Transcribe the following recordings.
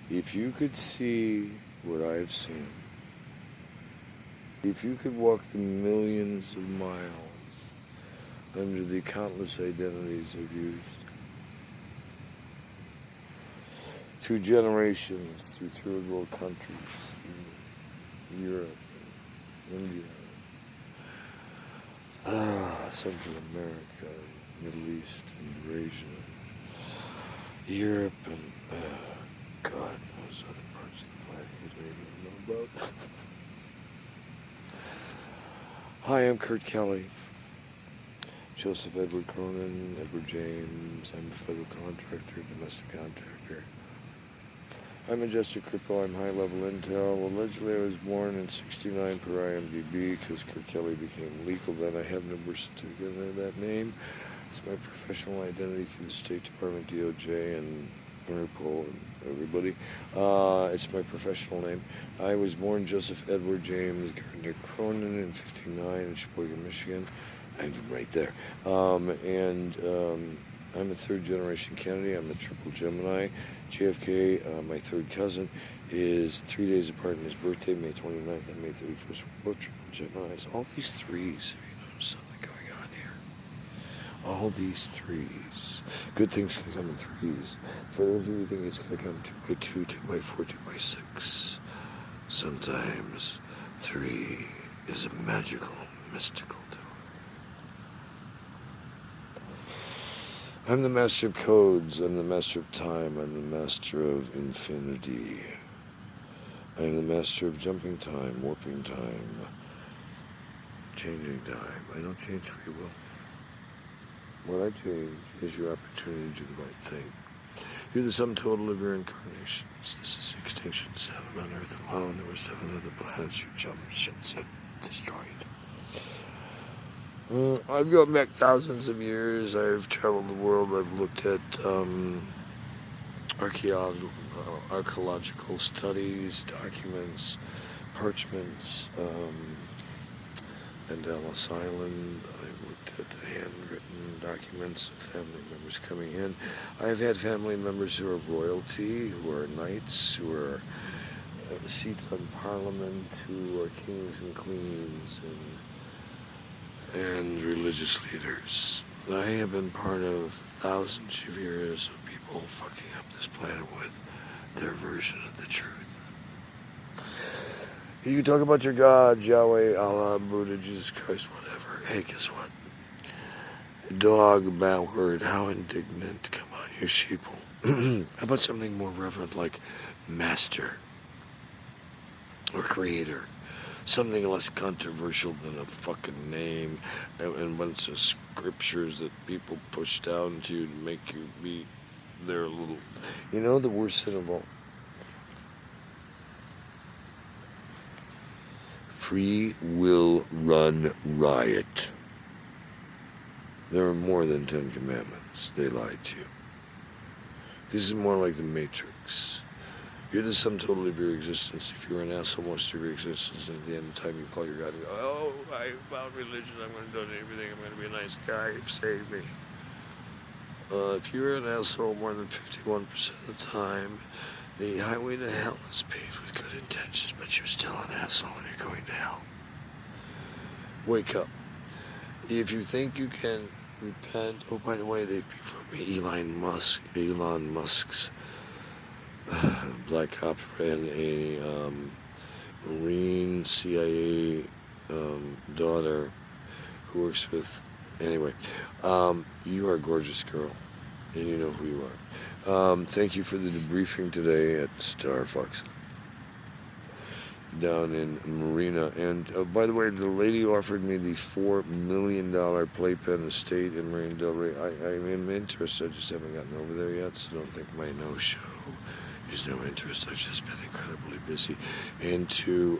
If you could see what I've seen, if you could walk the millions of miles under the countless identities I've used, through generations, through third world countries, through Europe, India, Central America, Middle East, and Eurasia, Europe, and God knows other parts of the planet you don't even know about. Hi, I'm Kurt Kelly. Joseph Edward Cronin, Edward James. I'm a federal contractor, domestic contractor. I'm Majestic Crypto. I'm high-level intel. Allegedly, I was born in '69 per IMDb because Kurt Kelly became legal. Then I have no birth certificate under that name. It's my professional identity through the State Department, DOJ, and Interpol, and everybody. It's my professional name. I was born Joseph Edward James Gardner Cronin in '59 in Sheboygan, Michigan. I'm right there. I'm a third-generation Kennedy. I'm a triple Gemini. JFK, my third cousin, is 3 days apart in his birthday, May 29th and May 31st. We're both triple Geminis. All these threes, have you noticed something going on here? All these threes. Good things can come in threes. For those of you who think it's going to come 2x2, 2x4, 2x6, sometimes 3 is a magical, mystical tool. I'm the master of codes, I'm the master of time, I'm the master of infinity. I'm the master of jumping time, warping time, changing time. I don't change free will. What I change is your opportunity to do the right thing. You're the sum total of your incarnations. This is Extinction 7 on Earth alone. There were 7 other planets you jumped, shit, set, destroyed. I've gone back thousands of years. I've traveled the world. I've looked at archaeological studies, documents, parchments, and Ellis Island. I've looked at handwritten documents of family members coming in. I've had family members who are royalty, who are knights, who are seats on parliament, who are kings and queens, and religious leaders. I have been part of thousands of years of people fucking up this planet with their version of the truth. You can talk about your God, Yahweh, Allah, Buddha, Jesus Christ, whatever. Hey, guess what? Dog, backward, how indignant. Come on, you sheeple. How about something more reverent like Master or Creator? Something less controversial than a fucking name and a bunch of scriptures that people push down to you to make you be their little... You know the worst sin of all? Free will run riot. There are more than 10 commandments. They lied to you. This is more like the Matrix. You're the sum total of your existence. If you're an asshole most of your existence, and at the end of time you call your God and go, oh, I found religion, I'm going to donate everything, I'm going to be a nice guy, save me. If you're an asshole more than 51% of the time, the highway to hell is paved with good intentions, but you're still an asshole and you're going to hell. Wake up. If you think you can repent, oh, by the way, they've before me Elon Musk's Black Opera and a Marine CIA daughter who works with... Anyway, you are a gorgeous girl, and you know who you are. Thank you for the debriefing today at Starbucks down in Marina. And by the way, the lady offered me the $4 million playpen estate in Marina Del Rey. I'm interested, I just haven't gotten over there yet, so don't think my no-show. There's no interest. I've just been incredibly busy. And to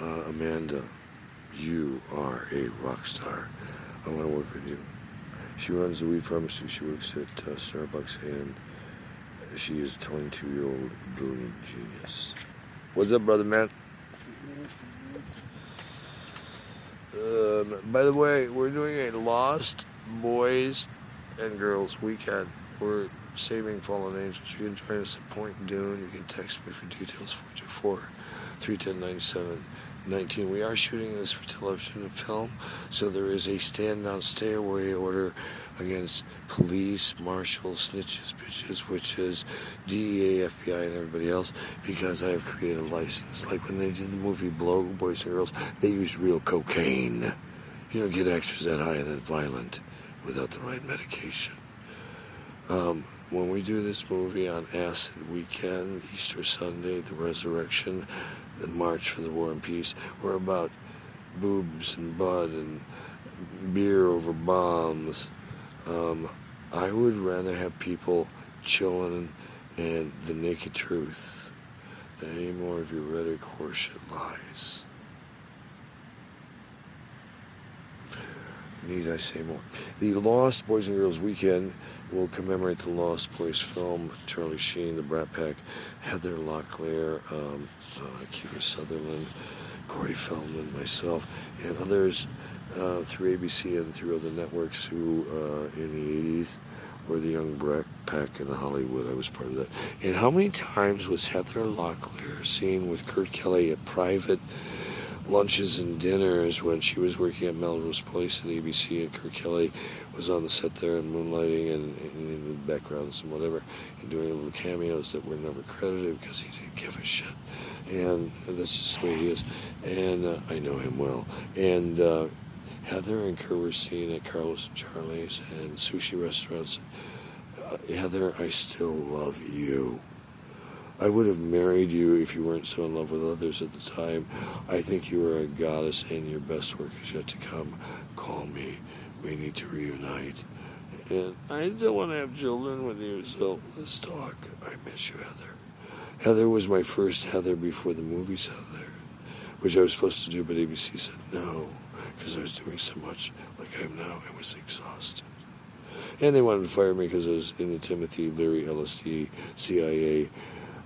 Amanda, you are a rock star. I want to work with you. She runs the weed pharmacy. She works at Starbucks, and she is a 22-year-old brilliant genius. What's up, brother man? By the way, we're doing a Lost Boys and girls weekend. We're saving fallen angels. You can join us at Point Dune. You can text me for details, 424-310-9719. We are shooting this for television and film, so there is a stand down, stay away order against police, marshals, snitches, bitches, witches, DEA, FBI, and everybody else, because I have created a license. Like when they did the movie Blow, Boys and Girls, they used real cocaine. You don't get actors that high and that violent without the right medication. When we do this movie on Acid Weekend, Easter Sunday, the Resurrection, the March for the War and Peace, we're about boobs and bud and beer over bombs. I would rather have people chilling and the naked truth than any more of your rhetoric horseshit lies. Need I say more? The Lost Boys and Girls Weekend will commemorate the Lost Boys film. Charlie Sheen, the Brat Pack, Heather Locklear, Kiefer Sutherland, Corey Feldman, myself, and others through ABC and through other networks who in the 80s were the young Brat Pack in Hollywood. I was part of that. And how many times was Heather Locklear seen with Kurt Kelly at private lunches and dinners when she was working at Melrose Place at ABC, and Kurt Kelly was on the set there and moonlighting and in the backgrounds and whatever, and doing little cameos that were never credited because he didn't give a shit. And that's just the way he is. And I know him well. And Heather and Kurt were seen at Carlos and Charlie's and sushi restaurants. Heather, I still love you. I would have married you if you weren't so in love with others at the time. I think you are a goddess and your best work is yet to come. Call me. We need to reunite. And I still want to have children with you, so let's talk. I miss you, Heather. Heather was my first Heather before the movies Heather, which I was supposed to do, but ABC said no, because I was doing so much like I am now. I was exhausted. And they wanted to fire me because I was in the Timothy Leary, LSD, CIA,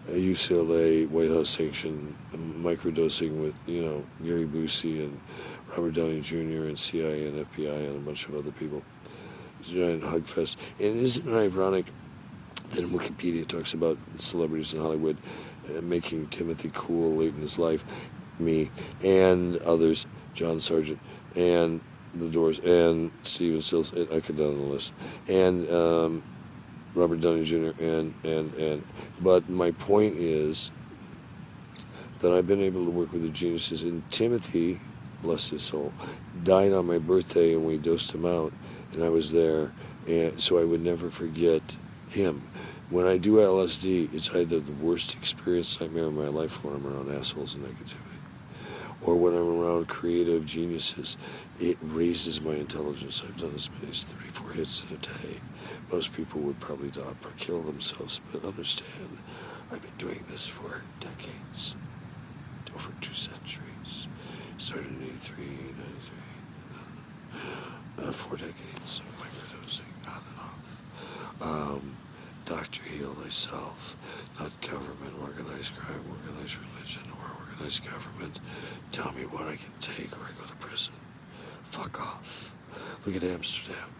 UCLA, White House sanctioned microdosing with, Gary Busey and Robert Downey Jr. and CIA and FBI and a bunch of other people. It was a giant hugfest. And isn't it ironic that in Wikipedia talks about celebrities in Hollywood making Timothy cool late in his life, me and others, John Sargent and The Doors and Steven Stills, I could down the list, and Robert Downey Jr. But my point is that I've been able to work with the geniuses. And Timothy, bless his soul, died on my birthday, and we dosed him out, and I was there, and so I would never forget him. When I do LSD, it's either the worst experience nightmare of my life when I'm around assholes and negativity, or when I'm around creative geniuses, it raises my intelligence. I've done as many as 34 hits in a day. Most people would probably die or kill themselves, but understand, I've been doing this for decades, over 2 centuries. Started in 83, 93, 4 decades of microdosing, on and off. Doctor, heal thyself, not government, organized crime, organized religion, or organized government. Tell me what I can take or I go to prison. Fuck off. Look at Amsterdam.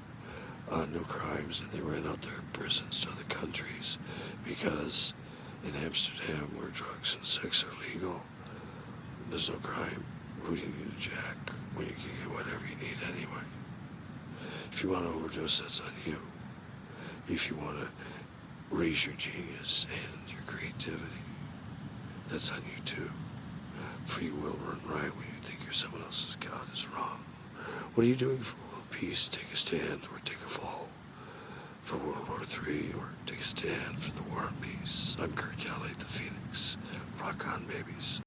No crimes, and they ran out their prisons to other countries because in Amsterdam, where drugs and sex are legal, there's no crime. Who do you need to jack when you can get whatever you need anyway? If you want to overdose, that's on you. If you want to raise your genius and your creativity, that's on you too. Free will run riot when you think you're someone else's God is wrong. What are you doing for world peace? Take a stand or take a fall. For World War III or take a stand for the war and peace. I'm Kurt Kelly, the Phoenix. Rock on, babies.